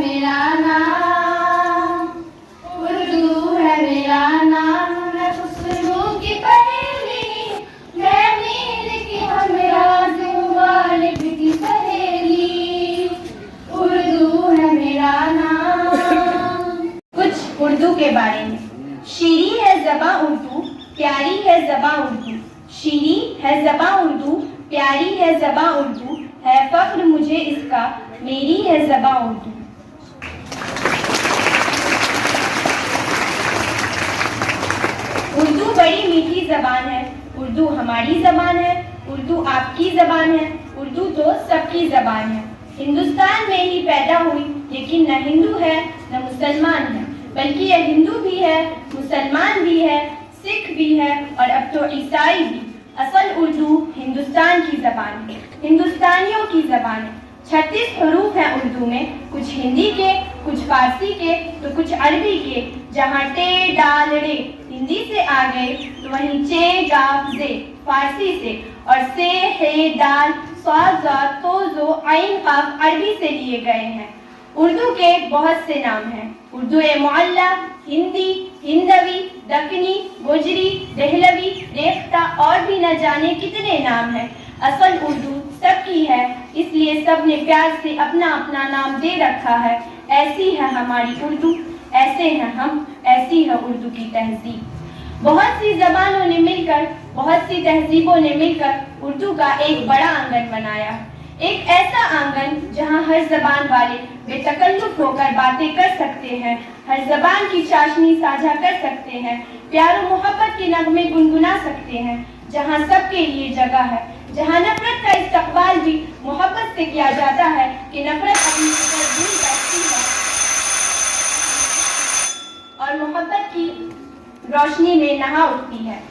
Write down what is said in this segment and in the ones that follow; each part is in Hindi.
मेरा नाम, उर्दू है मेरा नाम। मैं खुशबू की पहेली, मैं नींद की हमराज वालिद की सहेली। उर्दू है मेरा नाम। कुछ उर्दू के बारे में। शीरी है ज़बां उर्दू, प्यारी है ज़बां उर्दू। शीरी है ज़बां उर्दू, प्यारी है ज़बां उर्दू। है फ़ख्र मुझे इसका, मेरी है ज़बां उर्दू। उर्दू बड़ी मीठी ज़बान है, उर्दू हमारी ज़बान है, उर्दू आपकी ज़बान है, उर्दू तो सबकी ज़बान है। हिंदुस्तान में ही पैदा हुई, लेकिन न हिंदू है न मुसलमान है, बल्कि यह हिंदू भी है, मुसलमान भी है, सिख भी है और अब तो ईसाई भी। असल उर्दू हिंदुस्तान की ज़बान है, हिंदुस्तानियों की ज़बान है। 36 हरूफ हैं उर्दू में, कुछ हिंदी के, कुछ फारसी के, तो कुछ अरबी के। जहाँ टे डाल रे हिंदी से आ गए, तो वहीं चे गाफ जे फारसी से, और से हे दाल स्वाद जा तो जो आइन काफ अरबी से लिए गए हैं। उर्दू के बहुत से नाम हैं। उर्दू ए मुअल्ला, हिंदी, हिंदवी, दक्कनी, गुजरी, दहलवी, रेख्ता और भी न जाने कितने नाम हैं। असल उर्दू सबकी है, इसलिए सब ने प्यार से अपना अपना नाम दे रखा है। ऐसी है हमारी उर्दू, ऐसे हैं हम, ऐसी है उर्दू की तहजीब। बहुत सी ज़बानों ने मिलकर, बहुत सी तहजीबों ने मिलकर उर्दू का एक बड़ा आंगन बनाया। एक ऐसा आंगन जहां हर ज़बान वाले बेतकल्लुफ़ होकर बातें कर सकते हैं, हर ज़बान की चाशनी साझा कर सकते हैं, प्यार और मोहब्बत के नगमे गुनगुना सकते हैं, जहां सबके लिए जगह है, जहां नफरत का इस्तकबाल भी मोहब्बत से किया जाता है कि नफरत अपनी जगह दूर बैठती है और मोहब्बत की रोशनी में नहा उठती है।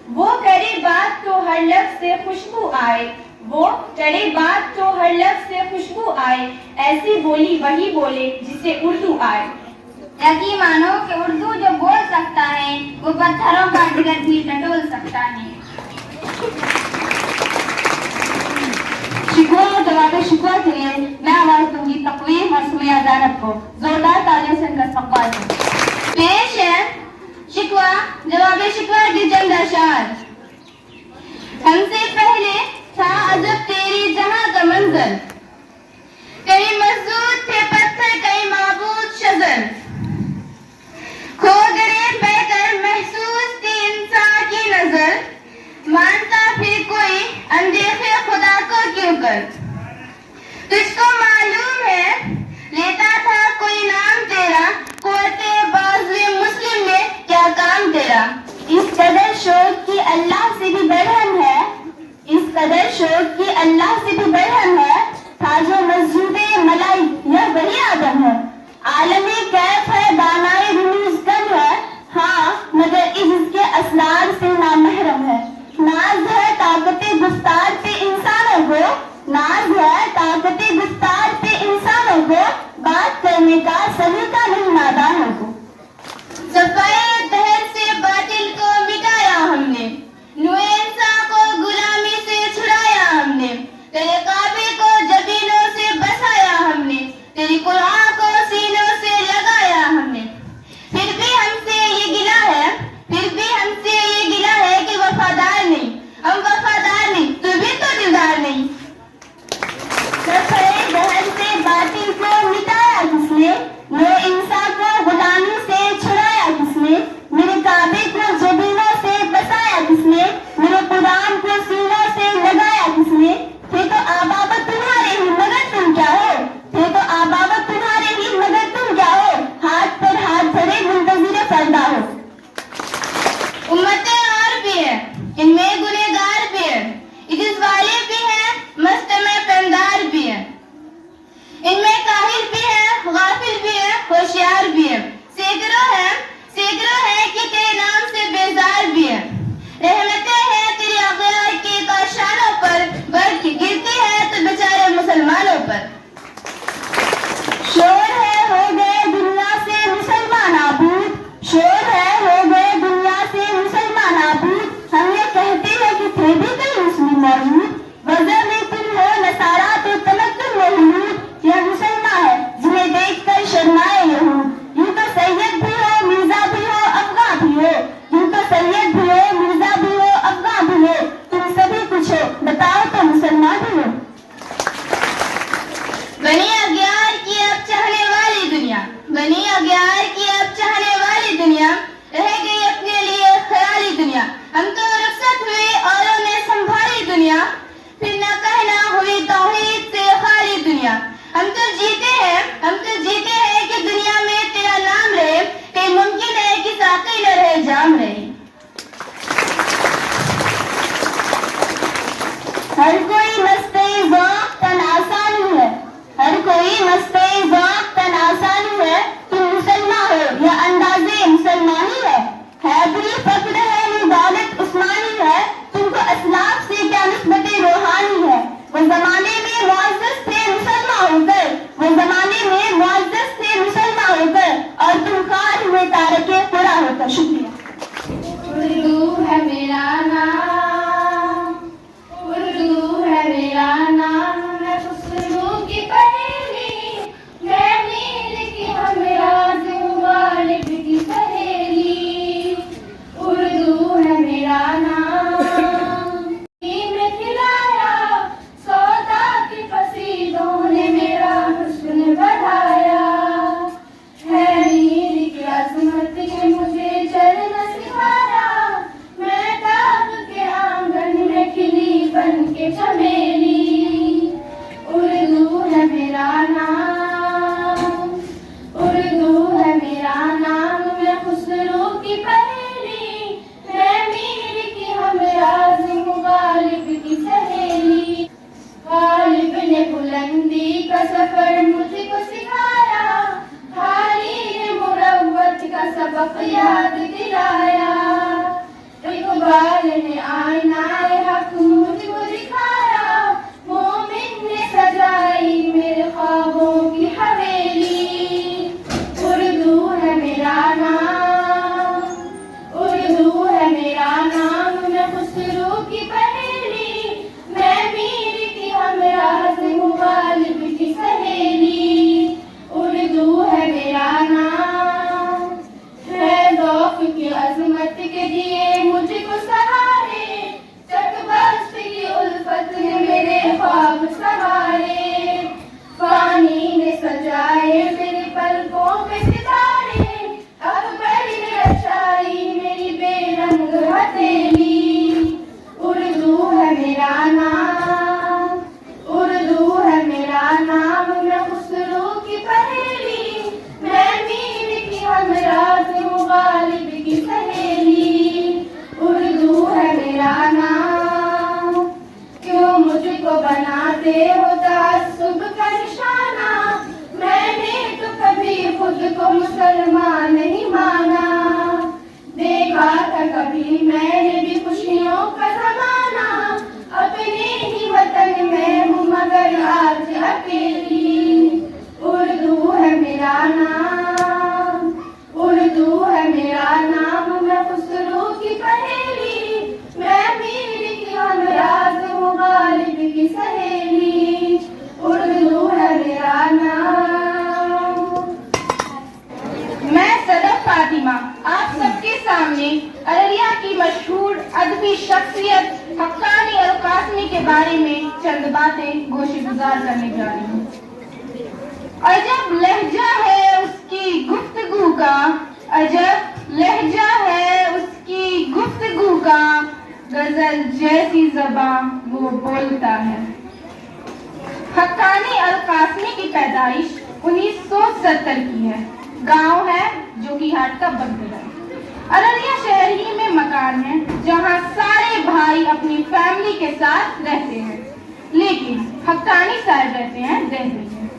वो करे बात तो हर लफ्ज़ से खुशबू आए, वो करे बात तो हर लफ्ज़ से खुशबू आए, ऐसी बोली वही बोले जिसे उर्दू आए। यकीन मानो कि उर्दू जो बोल सकता है, वो पत्थरों का जिगर भी टटोल सकता है। शिकवा और जवाब शिकवा के लिए मैं आवाज दूंगी तकवीम और सुमैया ज़ैनब को। जोरदार तालियों से इनका इस्तकबाल करें। पेश है शिकवा जवाब शिकवा की चंद अशार। हमसे पहले था अजब तेरी जहां का मंजर, कई मजदूर थे पत्थर कई माबूद शजर, खो गए बहकर महसूस थी इंसान की नजर, मानता फिर कोई अनदेखे खुदा को क्यों कर। तुझको मालूम है लेता था कोई नाम तेरा, कोते बाज़े मुस्लिम में क्या काम तेरा। इस कदर शौक की अल्लाह से भी बढ़न है, इस कदर शौक की अल्लाह से भी बढ़न है, था जो मस्जूदे मलाई यह वही आदम है। आलमी कैफ है दानाए रूज कम है, हाँ मगर इसके असलार से नामहरम है। नाज है ताकते गुफ्तार पे इंसानों को, नाज है ताकते गुफ्तार पे इंसानों को, बात करने का सलीका नहीं नादानों को। सफाई तहर से बातिल को मिटाया हमने, नूए इंसान को गुलामी से छुड़ाया हमने, तेरे काबे को जबीनों से बसाया हमने, तेरी कुरान को सीनों से लगाया हमने। फिर भी हमसे ये गिला है, फिर भी हमसे ये गिला है कि वफादार नहीं, हम वफादार नहीं, तू भी तो दिलदार नहीं। सफाई तहर से बातिल को मिटाया किसने, नूए इंसान को गुलामी से छुड़ाया किसने, मेरे काबे को जबीनों से बसाया किसने, मेरे कुरान को सीनों से लगाया किसने। थे तो आबाबत तुम्हारे ही मगर तुम क्या हो, थे तो आबाबत तुम्हारे ही मगर तुम क्या हो, हाथ पर हाथ धरे मुंतज़िर फरदा हो। उम्मतें और भी है, इनमें गुनहगार भी है, इज्जत वाले भी है, मस्त में पंदार भी है, इनमें काहिल भी है, गाफिल भी है, होशियार भी है, सैकड़ों है कि तेरे नाम से बेजार भी है। रहमतें हैं तेरी अग़यार के काशानों पर, बर्फ गिरती है तो बेचारे मुसलमानों पर। शोर है हो गए दुनिया से मुसलमान आबूद, शोर है हो गए दुनिया से मुसलमान आबूद, हम ये कहते हैं कि थे भी कई मुस्लिम मौजूद, वजह में तुम हो नसारा तो तमक्कुन मौजूद। यह मुसलमान है जिन्हें देखकर बनी अज्ञान की अब चाहने वाली दुनिया, रह गई अपने लिए ख्याली दुनिया। हम तो रुखसत हुए औरों ने संभाली दुनिया, फिर न कहना हुई तौहीद से खाली दुनिया। हम तो जीते हैं कि दुनिया में तेरा नाम रहे, कहीं मुमकिन है कि साक़ी न रहे जाम रहे। हर कोई मस्ते ज़ौक़ तन आसानी है, हर कोई मस्ते ज़ौक़ तन आसानी है। तुम मुसलमान हो या अंदाज़े मुसलमानी है भी फक्र है ये दौलत उस्मानी है। तुमको असलाफ से क्या निस्बत रूहानी है। वो जमाने में मुअज़्ज़ज़ थे मुसलमान होकर, वो जमाने में मुअज़्ज़ज़ थे मुसलमान होकर, और तुम ख़ार हुए तारके पूरा होकर। शुक्रिया। उर्दू है मेरा नाम, उर्दू है मेरा नाम, मैं खुशबू की पहेली, मैं नील की हमराज़ हूँ गालिब की सहेली। उर्दू है मेरा नाम, में खिलाया सौदा की कसीदों ने मेरा हुस्न बढ़ाया। है नील की अज़मत के मुझे चलना सिखाया, मैं दाग के आंगन में खिली बन के चमेली। उर्दू है मेरा नाम, उर्दू है मेरा नाम, मैं खुसरो की पहेली, मैं मीर की हमराज़ हूँ गालिब की सहेली। गालिब ने बुलंदी का सफर मुझको सिखाया, हारी ने मुरव्वत का सबक याद दिलाया। इक़बाल ने आईनाए हक मुझको दिखाया, मोमिन ने सजाई मेरे ख्वाबों की हवेली। उर्दू है मेरा नाम, उर्दू है मेरा नाम, मैं खुसरो की पहेली, मैं मीर की हमराज़ हूँ गालिब की सहेली। उर्दू है मेरा नाम, है ज़ौक़ की अज़मत के दिए मुझको सहारे, चकबस्त की उल्फत ने मेरे ख्वाब सवारे। पानी ने सजाए मेरे पलकों पे सितारे, अकबर ने रचाई मेरी बेरंग हथेली। उर्दू है मेरा नाम, उर्दू है मेरा नाम, मैं खुसरो की पहेली, मैं मीर की हमराज़ हूँ गालिब की सहेली। उर्दू है मेरा नाम, क्यों मुझको बनाते हो तासुब का निशाना, मैंने तो कभी खुद को मुसलमान नहीं माना। देखा था कभी मैंने भी खुशियों का ज़माना, अपने ही वतन में हूँ मगर आज अकेली। उर्दू है मेरा नाम, उर्दू है मेरा नाम, मैं खुसरो की पहेली, मैं मीर की हमराज़ हूँ गालिब की सहेली। उर्दू है मेरा नाम। मैं सदफ फातिमा आप सबके सामने अररिया की मशहूर अदबी शख्सियत हक्कानी और कासमी के बारे में चंद बातें गोशेगुजार करने जा रही हूँ। अजब लहजा है उसकी गुफ्तगू का, अजब लहजा है उसकी गुफ्तगू का, गजल जैसी ज़बां वो बोलता है। हक्कानी और कासमी की पैदाइश 1970 की है। गांव है जोकीहाट का बगदरा। अररिया शहर ही में मकान है जहां सारे भाई अपनी फैमिली के साथ रहते हैं, लेकिन हक्कानी साहब रहते हैं दिल्ली में।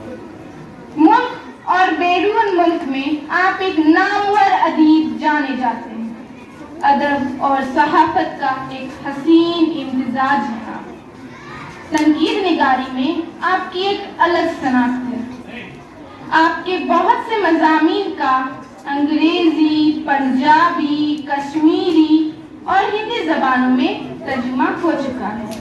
मुल्क और बैरून मुल्क में आप एक नामवर अदीब जाने जाते हैं। अदब और सहाफत का एक हसीन इम्तिजाज है आप। संगीत निगारी में आपकी एक अलग शनाख्त है। आपके बहुत से मज़ामीन का अंग्रेजी, पंजाबी, कश्मीरी और हिंदी जबानों में तर्जुमा हो चुका है।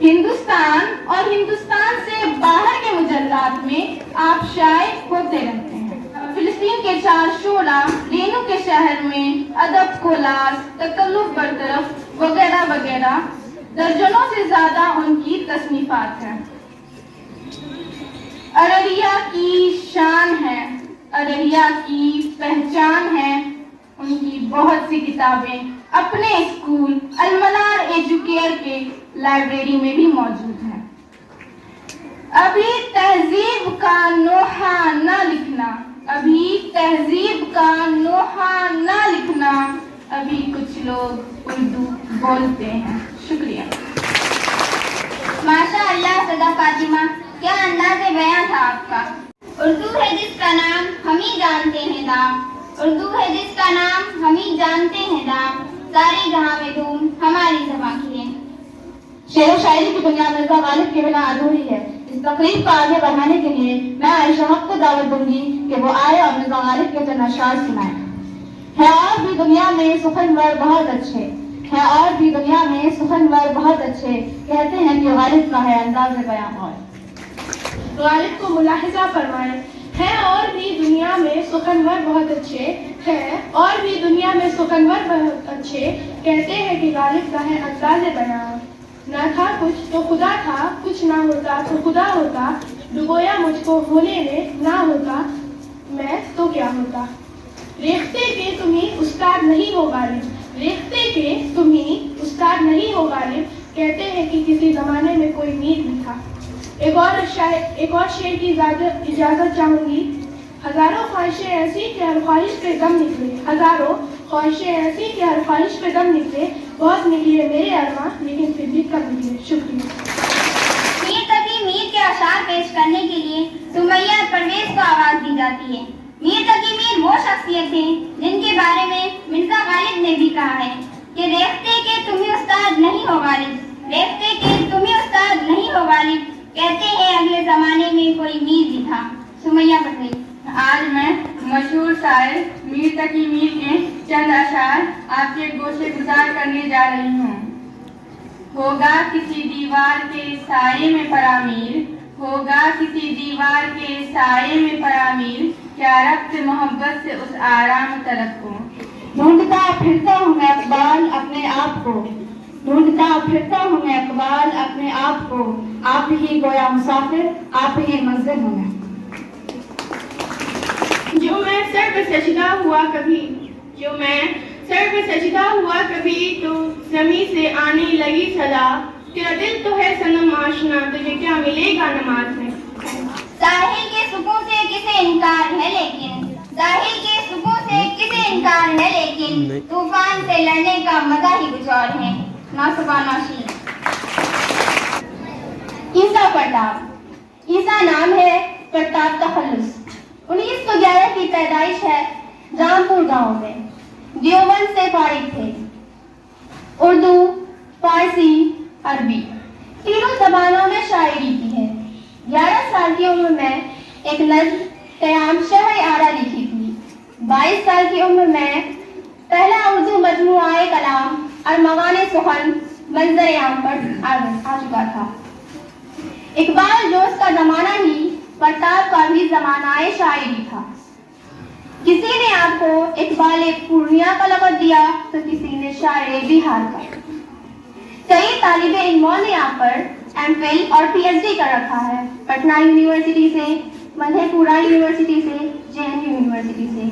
हिंदुस्तान और हिंदुस्तान से बाहर के मुजल्लात में आप शाये होते रहते हैं। फिलिस्तीन के 4 शोला, रेनू के शहर में, अदब कोलास, तकल्लुफ बरतरफ वगैरह वगैरह दर्जनों से ज्यादा उनकी तसनीफात हैं। अररिया की शान है, अररिया की पहचान है उनकी बहुत सी किताबें अपने स्कूल अलमनार एजुकेयर के लाइब्रेरी में भी मौजूद हैं। अभी तहजीब का नोहा न लिखना, अभी तहजीब का नोहा न लिखना, अभी कुछ लोग उर्दू बोलते हैं। शुक्रिया। माशाअल्लाह सदा फातिमा, क्या अंदाज़े बयां था आपका। उर्दू है जिसका नाम हम ही जानते हैं दाम, उर्दू है जिसका नाम हम ही जानते हैं दाम, सारे जहां में धूम हमारी ज़बान की है। शेर व शायरी की दुनिया मिर्जा गालिब के बिना अधूरी है। इस तकरीब को आगे बढ़ाने के लिए मैं आयशा हक को दावत दूंगी कि वो आए और मिर्जा गालिब के चंद अशआर सुनाए। है और भी दुनिया में सुखनवर बहुत अच्छे, है और भी दुनिया में सुखनवर बहुत अच्छे, कहते हैं कि गालिब का है अंदाज़े बयां और। गालिब को मुलाहिजा फरमाए, है और भी दुनिया में सुखनवर बहुत अच्छे, है और भी दुनिया में सुखनवर बहुत अच्छे, कहते हैं कि गालिब का है अंदाज़े बयां। ना था कुछ तो खुदा था, कुछ ना होता तो खुदा होता, डुबोया मुझको होने में, ना होता मैं तो क्या होता। रेखते के तुम्हें उस्ताद नहीं हो गालिब, रेखते के तुम्हें उस्ताद नहीं हो गालिब, कहते हैं कि किसी जमाने में कोई मीर भी था। एक और शेर की इजाजत चाहूंगी। हजारों ख्वाहिशें ऐसी कि हर ख्वाहिश पे दम निकले, हजारों ख्वाहिशें ऐसी कि हर ख्वाहिश पे दम निकले, बहुत निकले मेरे अरमां लेकिन फिर भी कम निकले। शुक्रिया। मीर तकी मीर के अशार पेश करने के लिए सुमैया परवेज को आवाज दी जाती है। मीर तकी मीर वो शख्सियत है जिनके बारे में मिर्जा गालिब ने भी कहा है कि रेखते के तुम्हें उस्ताद नहीं हो गालिब, रेखते के तुम्हें उस्ताद नहीं हो गालिब, कहते हैं अगले जमाने में कोई मीर भी था। सुमैया परवेज। आज मैं मशहूर शायर मीर तकी मीर के चंद अशार आपके गोशे गुजार करने जा रही हूँ। होगा किसी दीवार के साये में परामीर, होगा किसी दीवार के साये में परामीर, क्या रब्त मोहब्बत से उस आराम तलब को। ढूंढता फिरता हूँ मैं इकबाल अपने आप को, ढूंढता फिरता हूँ मैं इकबाल अपने आप को, आप ही गोया मुसाफिर, आप ही मंजिल हूँ मैं। जो मैं सर पे सजदा हुआ कभी, जो मैं सर पे सजदा हुआ कभी, तो जमी से आने लगी सदा, तेरा दिल तो है सनम आशना, तुझे क्या मिलेगा नमाज में। साहिल के सुकून से किसे इनकार है लेकिन, साहिल के सुकून से किसे इनकार है लेकिन, तूफान से लड़ने का मजा ही कुछ और है। नासुबा नाशी। ईसा प्रताप। ईसा नाम है, प्रताप तखल्लुस। 1911 की पैदाइश है रामपुर गांव में। देवबंद से फारिग थे। उर्दू, फारसी, अरबी तीनों जबानों में शायरी की है। 11 साल की उम्र में एक नज़्म क़याम शहर आरा लिखी थी। 22 साल की उम्र में पहला उर्दू मजमूआ कलाम अरमगान सुखन मंजर आम पर आ चुका था। इकबाल जोश का जमाना ही प्रताप का भी जमानाए शायरी था। किसी ने आपको इकबाल पूर्णिया का लक़ब दिया तो किसी ने शायर बिहार का। कई तालिबे इल्मों ने यहाँ पर एमफिल और पीएचडी कर रखा है, पटना यूनिवर्सिटी से, मधेपुरा यूनिवर्सिटी से, जेएनयू यूनिवर्सिटी से।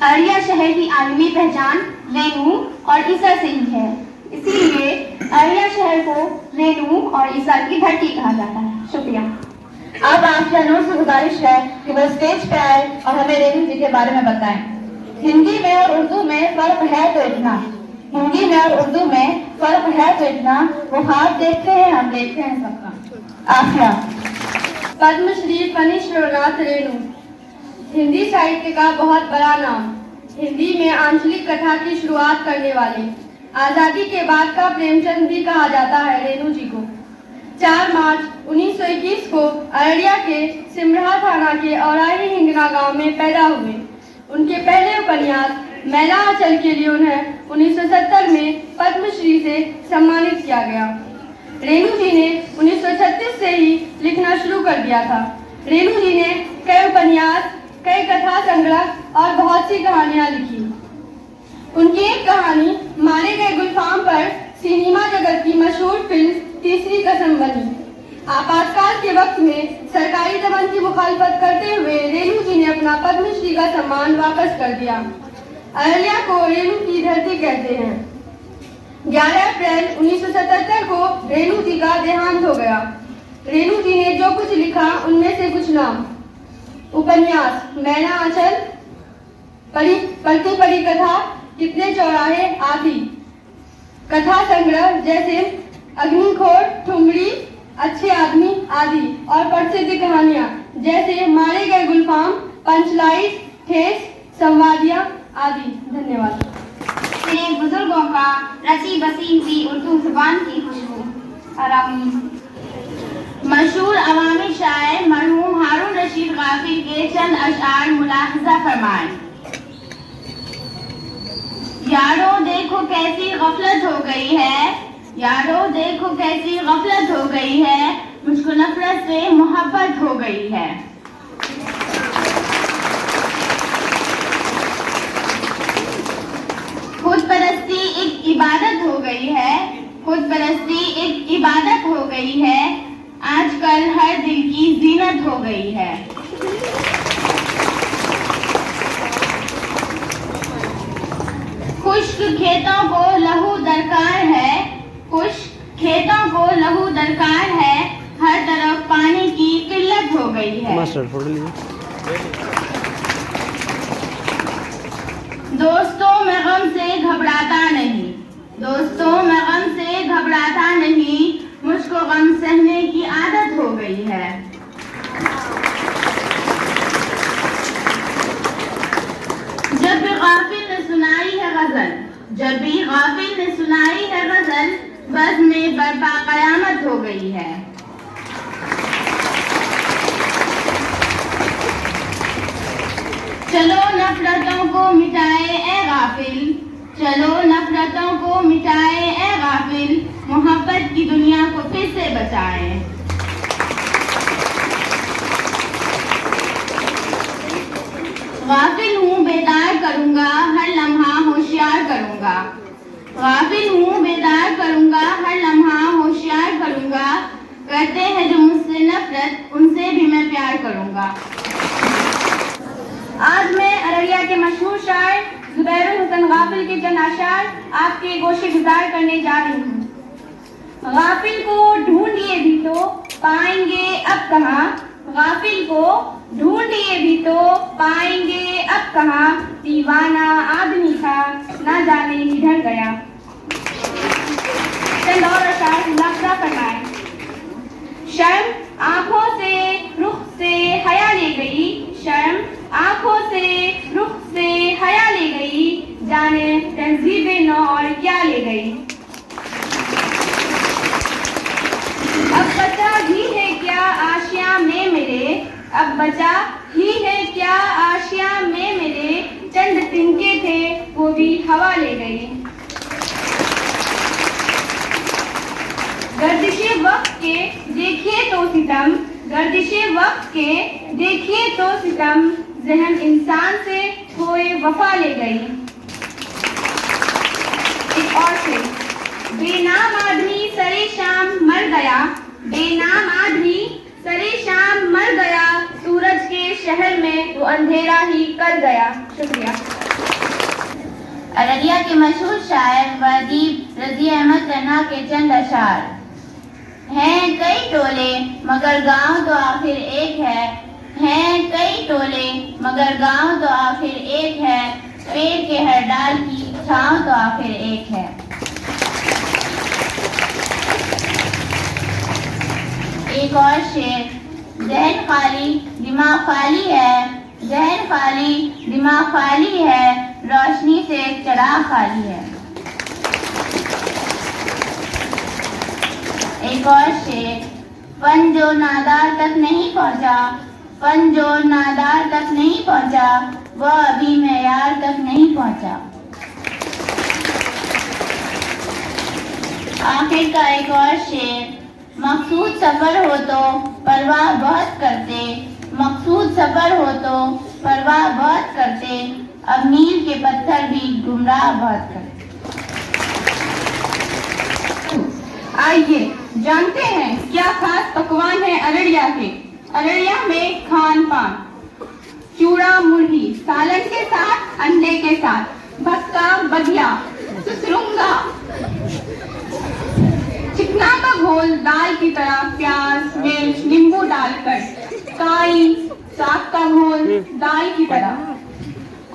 अररिया शहर की आलमी पहचान रेनू और ईसा से ही है, इसीलिए अररिया शहर को रेनू और ईसा की धरती कहा जाता है। शुक्रिया। अब आपसे अनुरोध से गुजारिश है कि वह स्टेज पे आए और हमें रेनू जी के बारे में बताएं। हिंदी में और उर्दू में फर्क है तो इतना, हिंदी में और उर्दू में फर्क है तो इतना, वो हाथ देखते हैं हम देखते हैं सबका। आखिर पद्मश्री फनिश्वरनाथ रेणु हिंदी साहित्य का बहुत बड़ा नाम, हिंदी में आंचलिक कथा की शुरुआत करने वाले, आजादी के बाद का प्रेमचंद भी कहा जाता है रेणु जी को। 4 मार्च 1921 को अररिया के सिमरा थाना के औराही हिंगना गांव में पैदा हुए। उनके पहले उपन्यास मैला आंचल के लिए उन्हें 1970 में पद्मश्री से सम्मानित किया गया। रेणु जी ने 1936 से ही लिखना शुरू कर दिया था। रेणु जी ने कई उपन्यास, कई कथा संग्रह और बहुत सी कहानियां लिखी। उनकी एक कहानी मारे गए गुलफाम पर सिनेमा जगत की मशहूर फिल्म तीसरी कसम बनी। आपातकाल के वक्त में सरकारी दमन की मुखालफत करते हुए रेणु जी ने अपना अपना पद्मश्री का सम्मान वापस कर दिया। अररिया को रेणु की धरती कहते हैं। 11 अप्रैल 1977 को रेणु जी का देहांत हो गया। रेणु जी ने जो कुछ लिखा उनमें से कुछ नाम: उपन्यास मैना आंचल, पलती पड़ी कथा, कितने चौराहे आदि, कथा संग्रह जैसे अग्निखोर, ठुमरी, अच्छे आदमी आदि, और प्रसिद्ध कहानियां जैसे मारे गए गुलफाम, पंचलाइट, ठेस, संवादिया आदि। धन्यवाद। मेरे बुजुर्गों का रची बसी हुई उर्दू जुबान की खुशबू। आरामी। मशहूर अवामी शायर मरहूम हारून रशीद गाफिल के चंद अशआर मुलाहजा फरमाएं। यारो देखो कैसी गफलत हो गई है, यारो देखो कैसी गफलत हो गई है, मुझको नफरत से मोहब्बत हो गई है। खुद परस्ती एक इबादत हो गई है, खुद परस्ती एक इबादत हो गई है, आजकल हर दिल की जीनत हो गई है। खुश्क खेतों को लहू दरकार है, खुश्क खेतों को लहू दरकार है, हर तरफ पानी की किल्लत हो गई है। दोस्तों मैं गम से घबराता नहीं, दोस्तों मैं गम से घबराता नहीं, मुझको गम सहने की आदत हो गई है। जब भी गाफिल ने सुनाई है गजल, जब भी गाफिल ने सुनाई है गजल, बज़्म में बर्पा कयामत हो गई है। चलो नफरतों को मिटाए ए गाफिल, चलो नफरतों को मिटाए ए गाफिल, मोहब्बत की दुनिया को फिर से बचाए। गाफिल हूँ बेदार करूँगा, हर लम्हा होशियार करूँगा, गाफिल हूँ बेदार करूँगा, हर लम्हा होशियार करूँगा, करते हैं जो मुझसे नफरत उनसे भी मैं प्यार करूँगा। आज मैं अररिया के मशहूर शायर जुबैरुल हुसैन गाफिल के चंद अशआर आपके गोशे गुजार करने जा रही हूँ। गाफिल को ढूंढिए भी तो पाएंगे अब कहाँ, गाफिल को ढूंढिए भी तो पाएंगे अब कहाँ, दीवाना आदमी था ना जाने किधर गया। चंद और अशआर लफ्जा फरमाए। शर्म आंखों से रुख से हया ले गई, शर्म आंखों से रुख से हया ले गई, जाने तहजीबे नौ और क्या ले गई। अब बचा ही है क्या आशिया में मेरे, अब बचा ही है क्या आशिया में मेरे, चंद तिनके थे वो भी हवा ले गई। गर्दिशे वक्त के देखिए तो सितम, गर्दिशे वक्त के देखिए तो सितम, जहन इंसान से खोए वफा ले गई। एक और से बेनाम आदमी सरे शाम मर गया, बेनाम आदमी सरे शाम मर गया, सूरज के शहर में वो अंधेरा ही कर गया। शुक्रिया। अररिया के मशहूर शायर वदीब रजी अहमद रन्ना के चंद अशआर। हैं कई टोले मगर गांव तो आखिर एक है, हैं कई टोले मगर गांव तो आखिर एक है, पेड़ के हर डाल की छांव तो आखिर एक है। एक और शेर। जहन खाली दिमाग खाली है, जहन खाली दिमाग खाली है, रोशनी से चिराग खाली है। एक और शेर। फन जो नादार तक नहीं पहुंचा, फन जो नादार तक नहीं पहुंचा, वह अभी मेयार तक नहीं पहुंचा। आखिर का एक और शेर। मकसूद सफर हो तो परवाह बहुत करते, मकसूद सफर हो तो परवाह बहुत करते, अब मील के पत्थर भी गुमराह बहुत करते। आइए जानते हैं क्या खास पकवान है अररिया के। अररिया में खान पान चूड़ा भी, सालन के साथ अंडे के साथ, भक्का बगिया सुसरुंगा, चिकना का घोल दाल की तरह प्याज मिर्च नींबू डालकर, काई साग का घोल दाल की तरह,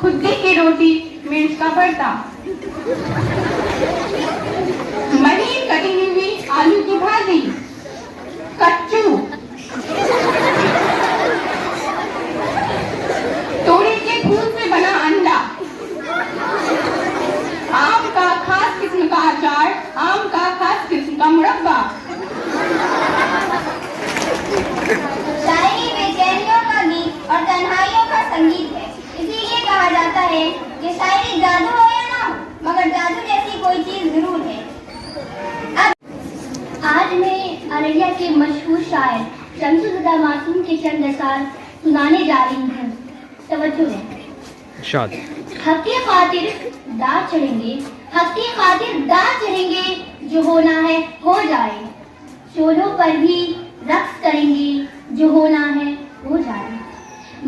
खुद्दी की रोटी मिर्च का भरता, महीन कटी हुई आलू की भाजी, कच्चू, तोरी के फूल से बना अंडा, आम का खास किस्म का अचार, आम का खास किस्म का मुरब्बा। शायरी बेचैनियों का गीत और तन्हाइयों का संगीत है। इसीलिए कहा जाता है कि शायरी जादू हो या ना हो, मगर जादू जैसी कोई चीज जरूर है। आज मैं अररिया के मशहूर शायर शमसुज़दा मासूम के चंद अशार सुनाने जा रही हूँ। तवज्जो है। हक की खातिर दाद चढ़ेंगे, हक की खातिर दाद चढ़ेंगे, जो होना है हो जाए, शोलों पर भी रक्स करेंगे, जो होना है हो जाए।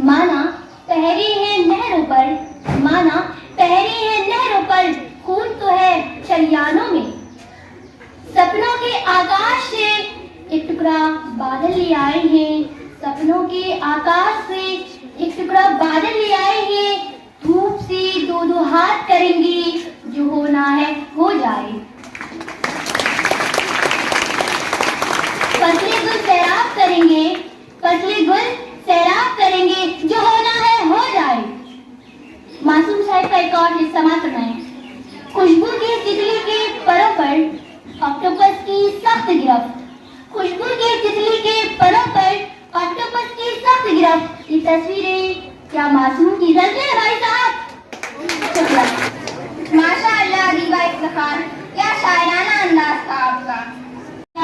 माना पहरी है नहरों पर, माना पहरी है नहरों पर, खून तो है शरियानों में। सपनों के आकाश से एक टुकड़ा बादल ले आए हैं, सपनों के आकाश से एक टुकड़ा बादल ले आए हैं, धूप से दो दो हाथ करेंगे, जो होना है हो जाए। फसले गुल सैराब करेंगे, फसले गुल सैराब करेंगे, जो होना है हो जाए। मासूम साहब का एक और हिस्सा मात्र में, खुशबू की तितली के परों पर ऑक्टोपस की सख्त गिरफ्त, खुशबू की तितली के परों पर ऑक्टोपस की सख्त गिरफ्त। ये तस्वीरें क्या मासूम की गजल है भाई साहब? माशाअल्लाह दीवा इफ्तिखार, क्या शायराना अंदाज था आपका।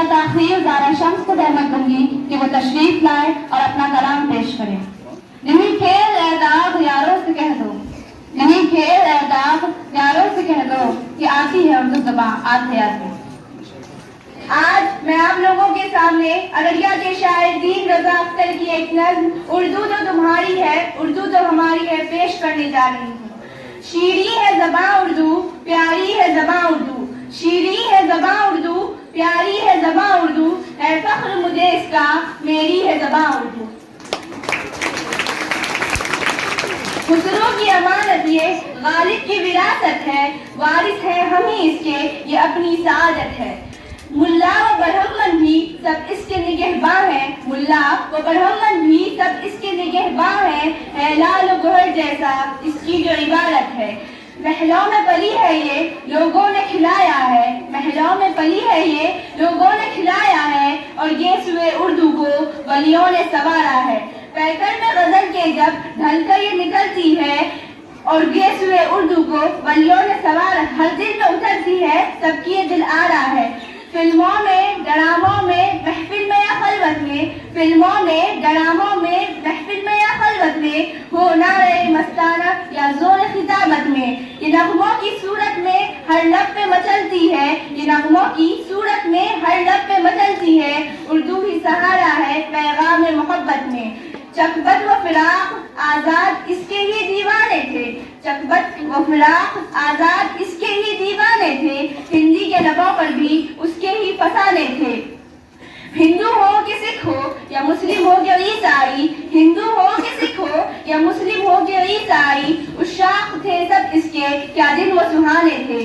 ताखीर ज़ारा शम्स को रहमत दूंगी कि वो तशरीफ लाए और अपना कलाम पेश करें। नहीं खेल ए दाग यारों से कह दो, नहीं खेल ए दाग यारों से कह दो कि आती है उर्दू ज़बां आते आते। आज मैं आप लोगों के सामने अररिया के शायर दीन रज़ा अख्तर की एक नज़्म उर्दू तो तुम्हारी है उर्दू तो हमारी है पेश करने जा रही हूँ। शीरी है ज़बां उर्दू, प्यारी है ज़बां उर्दू, शीरी है ज़बां उर्दू, प्यारी है ज़बां उर्दू, है फ़ख्र मुझे इसका, मेरी है ज़बां उर्दू। खुसरो की अमानत ये गालिब की विरासत है, वारिस है हम ही इसके, ये अपनी सादत है। मुल्ला व ब्रह्मन भी सब इसके निगहबां हैं, मुल्ला व ब्रह्मन भी सब इसके निगहबां हैं, है लाल गोहर जैसा इसकी जो इबारत है। महलों में पली है ये लोगों ने खिलाया है, महलों में पली है ये लोगों ने खिलाया है, और ये सुए उर्दू को वलियों ने संवारा है। पैकर में गजल के जब ढलकर ये निकलती है, और ये सुए उर्दू को वलियों ने संवारा, हर दिल में उतरती है सबकी ये दिल आ रहा है। फिल्मों में ड्रामों में महफिल में या खलवत में, फिल्मों में ड्रामों में महफिल में या खलवत में, हो नारे मस्ताना या जोर खिताबत में, ये नगमों की सूरत में हर लब पे मचलती है, ये नगमों की सूरत में हर लब पे मचलती है, उर्दू ही सहारा है पैगाम मोहब्बत में। चकबत व फिराक आजाद इसके ही दीवाने थे, चकबत व फिराक आजाद इसके ही दीवाने थे, हिंदी के लबों पर भी उसके ही फसाने थे। हिंदू हो कि सिख हो या मुस्लिम हो कि ईसाई, हिंदू हो कि सिख हो या मुस्लिम हो कि ईसाई, उशाक थे सब इसके क्या दिन वो सुहाने थे।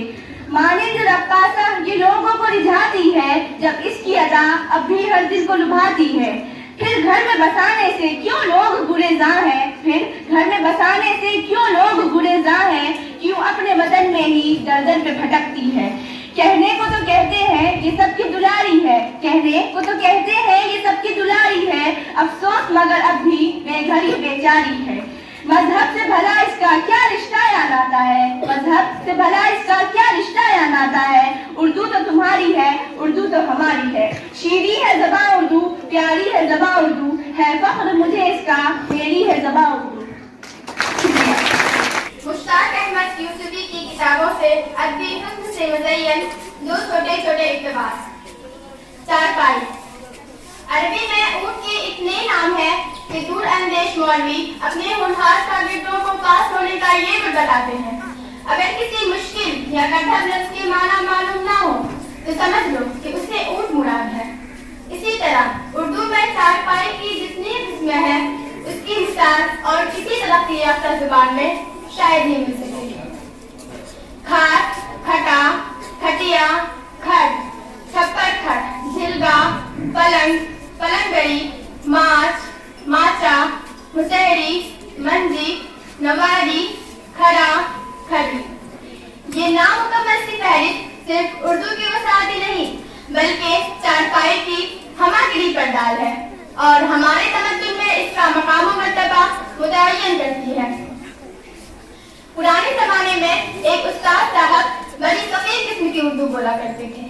मानिंद रक्कासा ये लोगों को रिझाती है, जब इसकी अदा अब भी हर दिल को लुभाती है। फिर घर में बसाने से क्यों लोग गुरेज़ां हैं, फिर घर में बसाने से क्यों लोग गुरेज़ां हैं, क्यों अपने वतन में ही दर दर पे भटकती है। कहने को तो कहते हैं ये सबकी दुलारी है, कहने को तो कहते हैं ये सबकी दुलारी है, अफसोस मगर अब भी बेघर ये बेचारी है। मजहब से भला इसका क्या रिश्ता या नाता है, मजहब से भला इसका क्या रिश्ता या नाता है, उर्दू तो तुम्हारी है उर्दू तो हमारी है। शीरी है ज़बां उर्दू, प्यारी है ज़बां उर्दू, है फ़ख्र मुझे इसका, मेरी है ज़बां उर्दू। मुश्ताक अहमद यूसुफी की किताबों से अदबी हुस्न से मुज़य्यन दो छोटे छोटे इक़्तिबास। चारपाई। अरबी में ऊँट के इतने नाम हैं कि दूर अंदेश मौलवी अपने होनहार शागिर्दों को पास होने का ये भी बताते हैं। अगर किसी मुश्किल या कठिन लफ्ज के माना मालूम ना हो तो समझ लो कि उससे ऊंट मुराद है। इसी तरह उर्दू में चारपाई की जितनी किस्में हैं उसकी मिसाल और किसी तरक्की याफ्ता जुबान में शायद नहीं मिल सकेगी। खाट, खटा, खटिया, खट, छप्पर खट, झिलगा, पलंग, पलंगड़ी, माच, माचा, मुसहरी, मंजी, नवारी, खड़ा, खड़ी। ये नामुकम्मल सी फहरिस्त सिर्फ उर्दू की वसात ही नहीं बल्कि चारपाई की हमागिरी पर डाल है और हमारे तमद्दुन में इसका मकाम व मर्तबा मुतय्यन करती है। पुराने जमाने में एक उस्ताद साहब बड़ी फकीर किस्म की उर्दू बोला करते थे।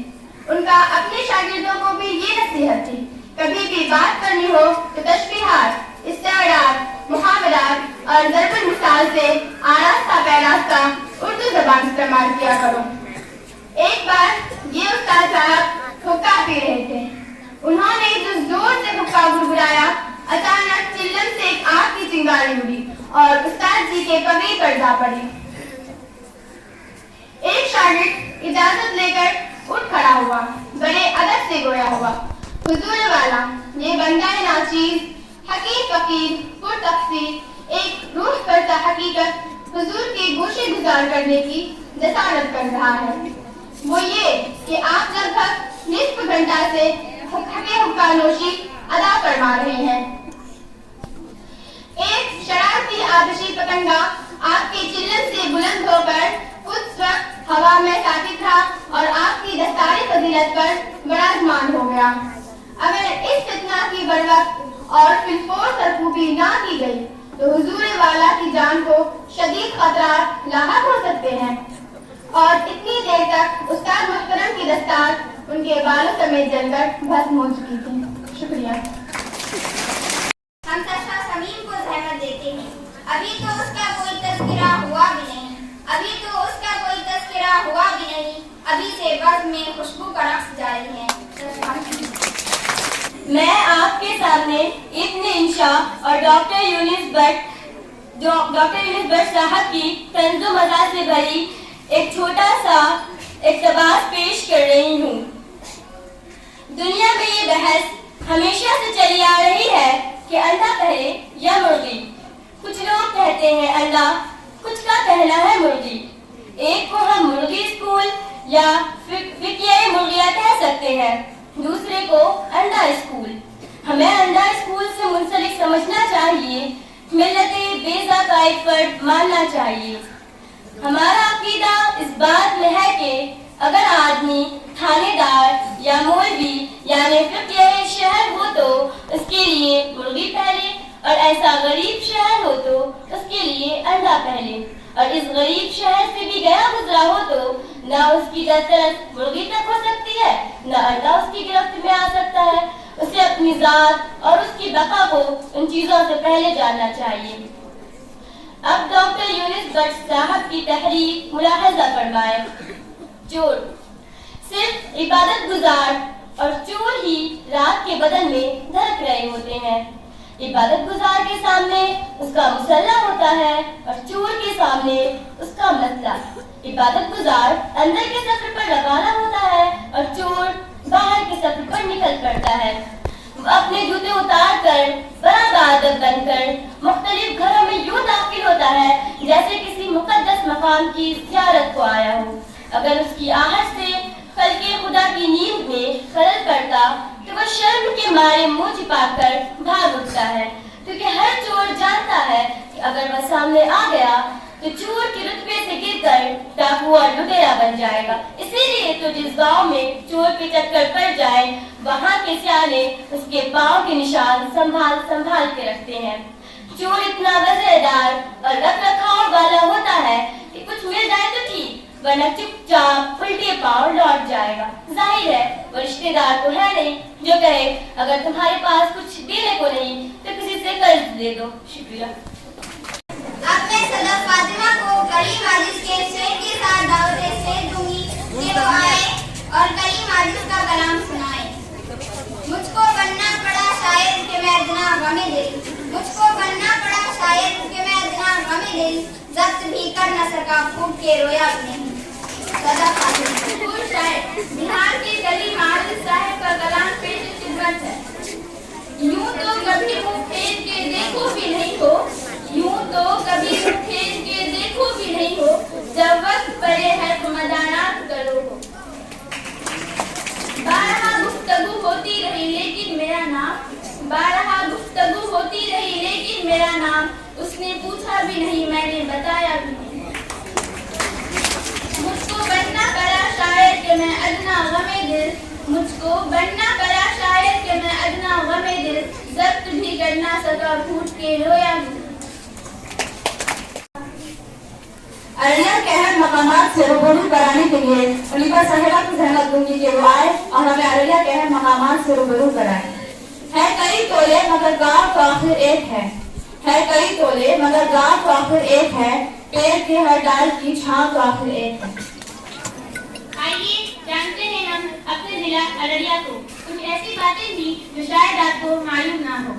उनका अपने शागिर्दों को भी ये नसीहत थी, कभी भी बात करनी हो तो तशबीहात, इस्तेआरात, मुहावरात और ज़रबुल मिसाल से आरास्ता पैरास्ता उर्दू जबान इस्तेमाल किया करो। एक बार ये उस्ताद साहब हुक्का पी रहे थे। उन्होंने जो जोर से हुक्का गुड़गुड़ाया, अचानक चिल्लम से एक आग की चिंगारी उड़ी और उस्ताद जी के पगड़ी पर जा पड़ी। एक शागिर्द इजाजत लेकर उठ खड़ा हुआ, बड़े अदब से गोया हुआ, हुजूर वाला, ये बंदा नाचीज, हकीर फकीर, पुरतकसीर, एक रूह करता हकीकत हुजूर के गोशे गुजार करने की जसारत कर रहा है। वो ये कि आप लगभग निस्फ घंटा से हके हुक्का नोशी अदा फरमा रहे हैं। एक शरारती आतिशी पतंगा आपके चिल्लम से बुलंद होकर उस वक्त हवा में साकित था और आपकी दस्तारी फजीलत पर बराजमान हो गया। अगर इस फितना की बरवक्त और फिलफोर सरकूबी ना की गई तो हुजूर वाला की जान को शदीद खतरात लाहक हो सकते हैं। और इतनी देर तक उस्ताद मुहतरम की दस्तार उनके बालों समेत जलकर भस्म हो चुकी थी। शुक्रिया। हम तशा समीम को जहमत देते हैं। अभी तो उसका कोई तज़किरा हुआ भी नहीं, अभी से बज़्म में खुशबू का रक्स जारी है। मैं आपके सामने इब्न इंशा और डॉक्टर यूनिस भट्ट साहब की तंज़ो मज़ा से भरी एक छोटा सा इक़्तिबास पेश कर रही हूँ। दुनिया में ये बहस हमेशा से चली आ रही है कि अंडा पहले या मुर्गी। कुछ लोग कहते हैं अंडा, कुछ का कहना है मुर्गी। एक को हम मुर्गी स्कूल या फिकियाई मुर्गिया कह सकते हैं, दूसरे को अंडा स्कूल। हमें अंडा स्कूल से मुंसलिक समझना चाहिए, मिल्लते बेजा का एक फर्द मानना चाहिए। हमारा अकीदा इस बात में है कि अगर आदमी थानेदार या मौलवी यानी फिकियाई शहर हो तो उसके लिए मुर्गी पहले, और ऐसा गरीब शहर हो तो उसके लिए अंडा पहले। और इस गरीब शहर से भी गया गुजरा हो तो ना उसकी दस्तरस मुर्गी तक हो सकती है, ना अंडा उसकी गिरफ्त में आ सकता है। उसे अपनी जात और उसकी बका को उन चीजों से पहले जानना चाहिए। अब डॉक्टर यूनिस भट्ट साहब की तहरीर मुलाहजा फरमाए। चोर सिर्फ इबादत गुजार और चोर ही रात के बदन में धड़क रहे होते हैं। इबादत गुजार के सामने उसका मुसल्ला होता है और चोर के सामने उसका मसला। इबादत गुजार अंदर के सफर पर रवाना होता है और चोर बाहर के सफर पर निकल पड़ता है। अपने जूते उतार कर बराबर बनकर मुख्तलिफ घरों में यूं दाखिल होता है जैसे किसी मुकद्दस मकाम की ज़ियारत को आया हो। अगर उसकी आहट से खल्क़े खुदा की नींद में खलल पड़ता तो वह शर्म के मारे मुंह छिपाकर भाग उठता है, क्योंकि हर चोर जानता है कि अगर वह सामने आ गया तो चोर के रुतबे से गिरकर डाकू और लुटेरा बन जाएगा। इसीलिए तो जिस गांव में चोर के चक्कर पड़ जाए वहां के सियाने उसके पांव के निशान संभाल संभाल के रखते हैं। चोर इतना वजहदार और रख रखाव वाला होता है कि कुछ मिल जाए तो ठीक, वरना चुपचाप उल्टे पांव लौट जाएगा। जाहिर है वो रिश्तेदार तो है नहीं जो कहे अगर तुम्हारे पास कुछ देने को नहीं तो किसी से कर्ज दे दो। शुक्रिया। अब मैं सदफ फातिमा को करीम हादिस के शेर के साथ दावत शेर दूंगी कि वो आए और करीम हादिस का कलाम सुनाए। मुझको बनना पड़ा शायर कि मैं इतना गमे दे दिल जब्त भी कर न सका, फूट के रोया भी नहीं। सदा बिहार के गली माल साहब का कलाम पेश खिदमत है। यूं तो कभी मुंह फेर के देखो भी नहीं हो, यूं तो कभी मुंह फेर के देखो भी नहीं हो, जब वक्त पड़े है तो मदानात करो हो। बारहा गुफ्तगू होती रही लेकिन मेरा नाम, बारहा गुफ्तगू होती रही लेकिन मेरा नाम, उसने पूछा भी नहीं मैंने बताया भी नहीं। मुझको बनना पड़ा शायर के मैं अदना गमे दिल, मुझको बनना पड़ा शायर के मैं अदना गमे दिल, जब्त भी कर ना सका, फूट के रोया भी। अररिया के अहम मकामात से रूबरू कराने के लिए उनका साहिबा की जहमत दूंगी कि वो आए और हमें अररिया के अहम मकामात से रूबरू कराए। है कई तोले मगर गांव तो आखिर एक है कई तोले मगर गांव तो आखिर एक है, पेड़ के हर डाल की छांव तो आखिर एक है। आइए जानते हैं हम अपने जिला अररिया को कुछ ऐसी बातें भी जो शायद आपको मालूम ना हो।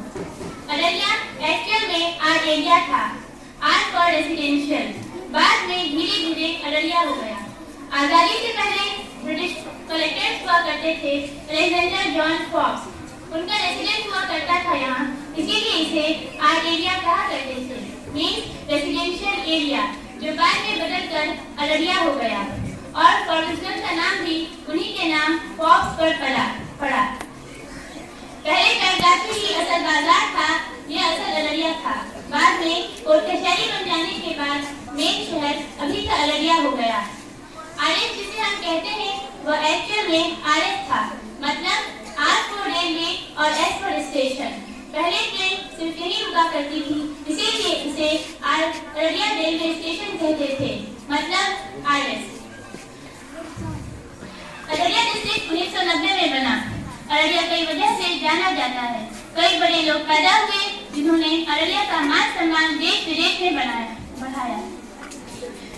अररिया एक्चुअल में आर्ट एरिया था, आर्ट फॉर रेसिडेंशियल, बाद में धीरे धीरे अररिया हो गया। आजादी से पहले ब्रिटिश कलेक्टर्स हुआ करते थे, अलेक्जेंडर जॉन फॉक्स उनका रेसिडेंस हुआ करता था यहाँ, इसीलिए इसे आर्ट एरिया कहा करते थे, मीन्स रेसिडेंशियल एरिया, जो बाद में बदलकर अररिया हो गया और फॉरेस्टगंज का नाम भी उन्हीं के नाम फॉक्स पर पड़ा। पहले कैलाशी ही असल बाजार था, यह असल अररिया था। बाद में कोर्ट कचहरी बन जाने के बाद मेन शहर अभी का अररिया हो गया। आरएस जिसे हम कहते हैं वह एक्चुअल में आरएस था, मतलब आर फॉर रेलवे और एस फॉर स्टेशन। पहले ट्रेन सिर्फ यही रुका करती थी, इसीलिए इसे अररिया रेलवे स्टेशन कहते थे, मतलब आरएस। अररिया डिस्ट्रिक्ट 1990 में बना। अररिया कई वजह से जाना जाता है। कई बड़े लोग पैदा हुए जिन्होंने अररिया का मान सम्मान देश विदेश में बढ़ाया।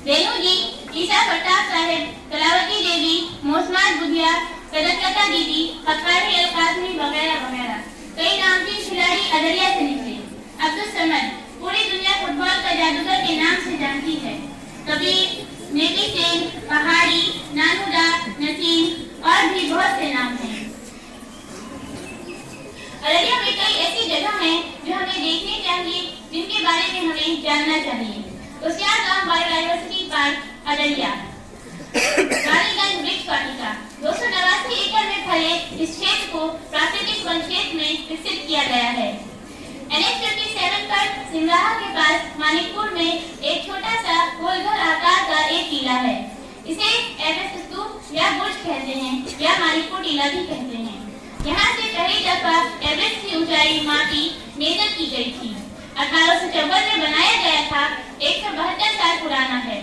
रेणु जी, ईसा प्रताप साहेब, कलावती देवी, मोसमात बुधिया, कदरकता दीदी, हकारी अलकासमी वगैरह वगैरह कई नामचीन खिलाड़ी अररिया से निकले। अब्दुल समद पूरी दुनिया फुटबॉल का जादूगर के नाम से जानती है। कबीर, नेवी सेन, पहाड़ी, नानूदा, नसीम और भी बहुत से नाम हैं। अररिया में कई ऐसी जगह हैं जो हमें देखनी चाहिए, जिनके बारे में हमें जानना चाहिए। उसियारगांव बायोडायवर्सिटी पार्क अररिया, रानीगंज वृक्ष वाटिका 289 एकड़ में फैले इस क्षेत्र को प्राकृतिक वन क्षेत्र में विकसित किया गया है। NH-57 पर सिमराहा के पास मानिकपुर में एक छोटा सा गोलघर आकार का एक टीला है। इसे एवरेस्ट स्तूप या बुर्ज कहते हैं या मानिकपुर टीला भी कहते हैं। यहाँ से पहली दफा एवरेस्ट की ऊंचाई मापी मेजर की गई थी। 1854 में बनाया गया था, 172 साल पुराना है।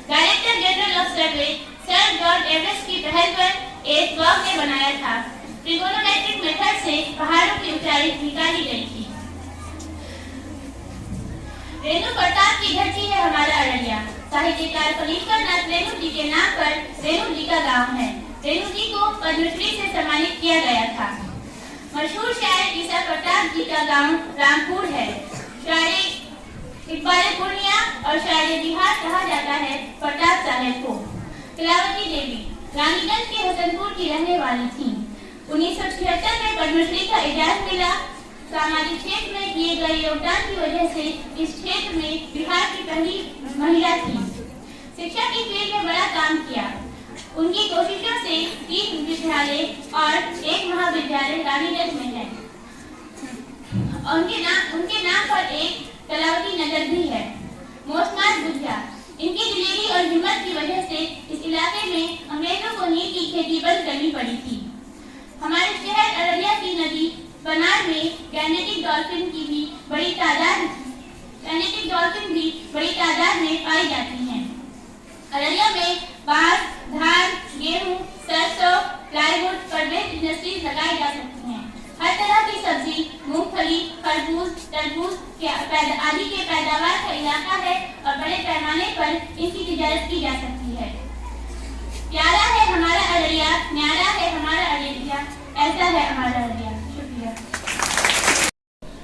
Director general of survey sir George Everest की पहल पर एक वर्क ने बनाया था। ट्रिगोनोमेट्रिक मेथड से पहाड़ों की ऊंचाई निकाली गई थी। रेणु प्रताप की धरती है हमारा अररिया। साहित्यकार फनीश्वर नाथ रेणु जी के नाम पर रेणु जी का गांव है। रेणु जी को पद्मश्री से सम्मानित किया गया था। मशहूर शायर ईसा प्रताप जी का गांव रामपुर है। शायर इकबाल पूर्णिया और शायर बिहार कहा जाता है प्रताप साहेब को। कलावती देवी रानीगंज के हसनपुर की रहने वाली थी। 1976 में पद्मश्री का एजाज मिला। सामाजिक क्षेत्र में किए गए योगदान की वजह से इस क्षेत्र में बिहार की पहली महिला थी। शिक्षा की फील्ड में बड़ा काम किया। उनकी कोशिशों से 3 विद्यालय और 1 महाविद्यालय रानीगंज में है। उनके नाम पर एक कलावती नगर भी है। मोसमात बुधिया, इनकी दिलेरी और हिम्मत की वजह से इस इलाके में अंग्रेजों को नील की खेती बंद करनी पड़ी थी। हमारे शहर अररिया की नदी बनार में गैनेटिक डॉल्फिन भी बड़ी तादाद में पाई जाती हैं। अररिया में बांस, धान, गेहूं, सरसों, प्लाईवुड, परवेट इंडस्ट्रीज लगाई जा सकती हैं। हर तरह की सब्जी, मूंगफली, खरबूज, तरबूज आदि के पैदावार का इलाका है और बड़े पैमाने पर इनकी तिजारत की जा सकती है। प्यारा है हमारा अररिया, न्यारा है हमारा अररिया, ऐसा है हमारा अररिया। शुक्रिया।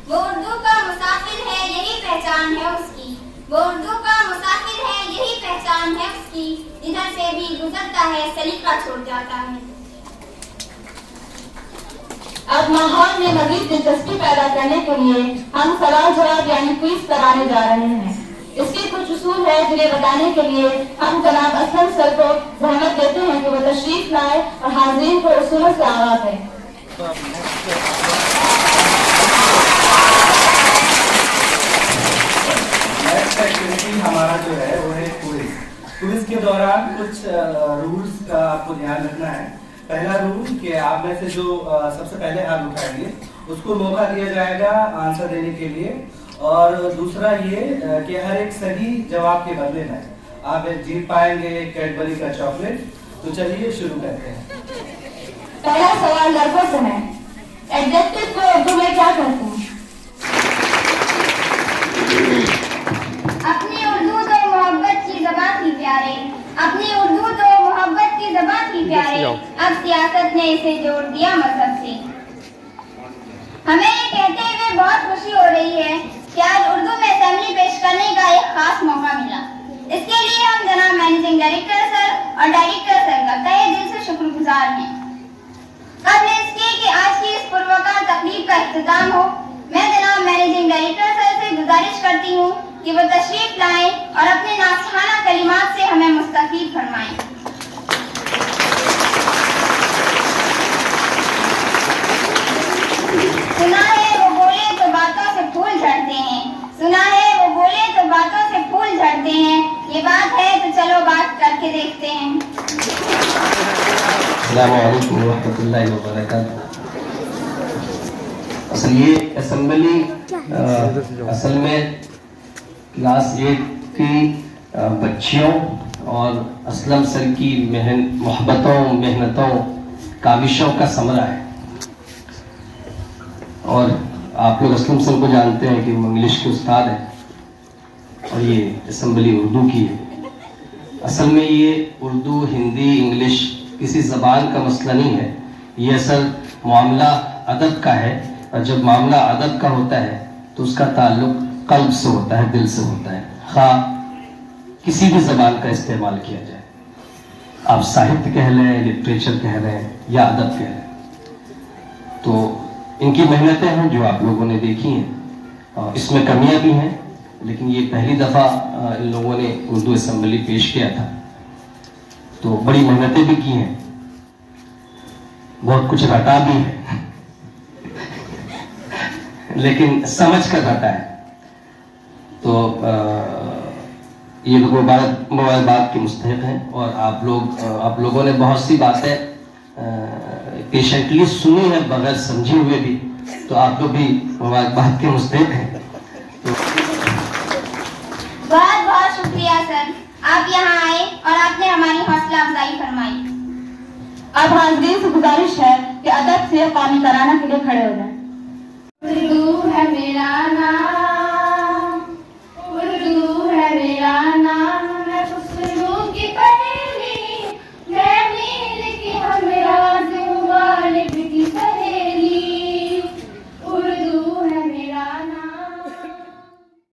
वो उर्दू का मुसाफिर है, यही पहचान है उसकी। वो उर्दू का शान है उसकी, जिधर से भी गुजरता है सलीका छोड़ जाता है। अब माहौल में मज़ीद दिलचस्पी पैदा करने के लिए हम सवाल जवाब यानी क्विज कराने जा रहे हैं। इसके कुछ उसूल है जिन्हें बताने के लिए हम जनाब असलम सर को जहमत देते हैं कि वो तशरीफ लाए और हाज़रीन को उसूलों से आगाह करें। नेक्स्ट एक्टिविटी हमारा जो है वो है क्विज। क्विज के दौरान कुछ रूल्स का आपको ध्यान रखना है। पहला रूल कि आप में से जो सबसे पहले हाथ उठाएंगे उसको मौका दिया जाएगा आंसर देने के लिए, और दूसरा ये कि हर एक सही जवाब के बदले में आप जीत पाएंगे कैडबरी का चॉकलेट। तो चलिए शुरू करते हैं। पहला सवाल लड़कों से है, एडजेक्टिव को उर्दू में क्या कहते हैं? अपनी उर्दू तो मोहब्बत की ज़बान थी प्यारे, अपनी उर्दू तो मोहब्बत की ज़बान थी प्यारे, अब सियासत ने इसे जोड़ दिया मजहब से। हमें ये कहते हुए बहुत खुशी हो रही है कि आज उर्दू में असेंबली पेश करने का एक खास मौका मिला। इसके लिए हम जनाब मैनेजिंग डायरेक्टर सर और डायरेक्टर सर का तहे दिल से शुक्रगुजार हैं। कबल इसके कि आज की इस पुरवकार तकरीब का इख्तिताम हो, मैं जनाब मैनेजिंग डायरेक्टर सर से गुजारिश करती हूँ कि वो तशरीफ लाएं और अपने नासिहाना कलिमात से हमें मुस्तफीद फरमाएं। सुना है वो बोले तो बातों से फूल झड़ते हैं, सुना है वो बोले तो बातों से फूल झड़ते हैं, ये बात है तो चलो बात करके देखते हैं। अस्सलामु अलैकुम रहमतुल्लाहि व बरकातहू। असल ये असेंबली असल में क्लास 8 की बच्चियों और असलम सर की मोहब्बतों, मेहनतों, काविशों का समरा है। और आप लोग असलम सर को जानते हैं कि वो इंग्लिश के उस्ताद हैं और ये असेंबली उर्दू की है। असल में ये उर्दू, हिंदी, इंग्लिश किसी ज़बान का मसला नहीं है, ये असल मामला अदब का है। और जब मामला अदब का होता है तो उसका ताल्लुक कल्ब से होता है, दिल से होता है, खा किसी भी ज़बान का इस्तेमाल किया जाए। आप साहित्य कह लें, लिटरेचर कह रहे हैं या अदब कह रहे हैं। तो इनकी मेहनतें हैं जो आप लोगों ने देखी हैं, इसमें कमियां भी हैं, लेकिन ये पहली दफ़ा इन लोगों ने उर्दू असेंबली पेश किया था, तो बड़ी मेहनतें भी की हैं, बहुत कुछ रटा भी है लेकिन समझ कर रटा है। तो ये मुबारकबाद के मुस्तहिक हैं। और आप लोगों ने बहुत सी बातें पेशेंटली सुनी है बगैर समझे हुए भी, तो आप लोग भी मुबारकबाद के मुस्तहिक हैं। बहुत बहुत शुक्रिया सर, आप यहाँ आए और आपने हमारी हौसला अफजाई फरमाई। अब हाज़रीन से गुजारिश है कि अदब से कौमी तराना के लिए खड़े हो जाएं। उर्दू है मेरा नाम,